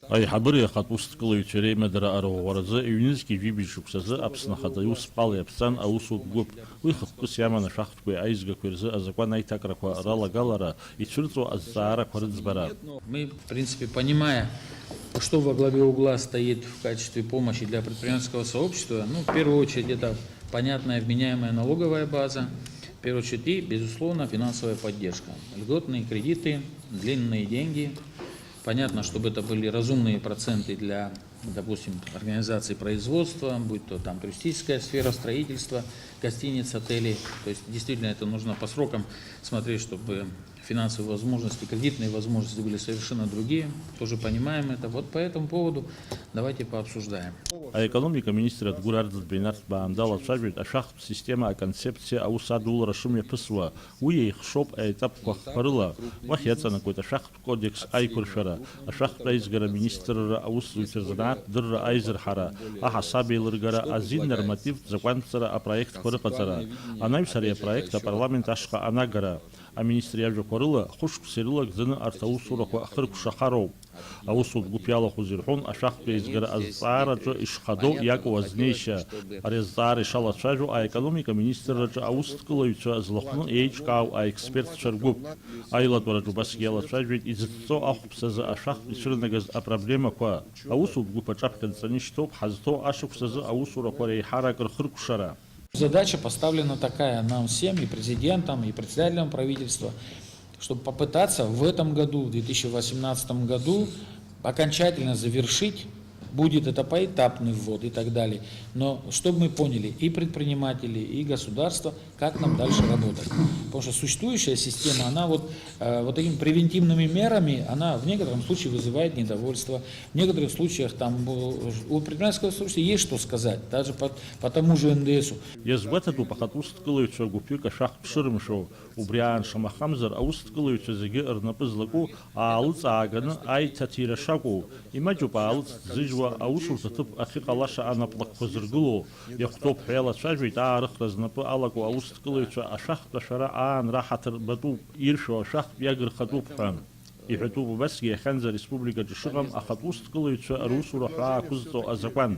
أي حبري خط وسط كل يشري مدرا أرو ورزة يونسكي في بيشوكسزة أبسنا خدا يوسبال يبسان أو صوت جوب ويخط قص يامنا شخص بأيزج كورزة أزقنا نيتكرا كرالا جالرا يشرطوا الزارة كورز برا. Мы, в принципе, понимая, что во главе угла стоит в качестве помощи для предпринимательского сообщества, ну, в первую очередь, это понятная вменяемая налоговая база, в первую очередь, и, безусловно, финансовая поддержка. Льготные кредиты, длинные деньги. Понятно, чтобы это были разумные проценты для, допустим, организации производства, будь то там туристическая сфера, строительство, гостиниц, отелей. То есть действительно это нужно по срокам смотреть, чтобы финансовые возможности, кредитные возможности были совершенно другие. Тоже понимаем это. Вот по этому поводу давайте пообсуждаем. А экономика министра Гурардс Бейнарс Баандала шажит, а шахт система, а концепция, а усадул расшумя пысва. Уе их шоп, а этап квахпарыла. Вахьяца на какой-то шахт кодекс айкуршара. А шахт райзгара министра аусуйтерзанат дырра айзерхара. А хасаби лыргара азин норматив законцара, а проект корыпацара. А найвсария проекта парламент ашка анагара. А министр явжа корыла хушк серила гзыны артау сураку ахырк шахаров. А усуд гупяла хузирхон, а шахт райзгара азараджа ишхадо яку вознейша. А резар ишала шажу, а экономика министра а усткалывича азлохну эйчкау, а эксперт шаргуб. А иладвараджу басгела шажвит изыцо ахупсаза, а шахт ишрынагаз а проблема ква. А усуд гупачапкан саништоп хазто ашуксаза, а усураку рейхара крхырк шара. Задача поставлена такая нам всем, и президентам, и председателям правительства, чтобы попытаться в этом году, в 2018 году, окончательно завершить, будет это поэтапный ввод и так далее, но чтобы мы поняли, и предприниматели, и государство, как нам дальше работать. Потому что существующая система, она вот такими превентивными мерами, она в некотором случае вызывает недовольство, в некоторых случаях там у предпринимательского сообщества есть что сказать, даже по тому же НДСу. Язбату пахатусткалывича гупюка шахт ширмшо, убриан шамахамзар, а усткалывича заги арнапызлаку, а алыц агана ай татира шаку, имаджу по алыц зыжва, а усурта тып ахикалаша анаплак козыргулу, яхтоп хяла шажвит, а архразнапы алаку, а усткалывича, а шахт шара ан рахатыр бату иршо, шахт ягр хатуп хан. يحطوا بس يخنزر ريسبوبليكا الشغم أخذ وسط كله يتشارو سورة كوزتو أزقان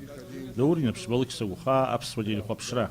دوري نفس بالك سوخا أبس ودي الخبشرة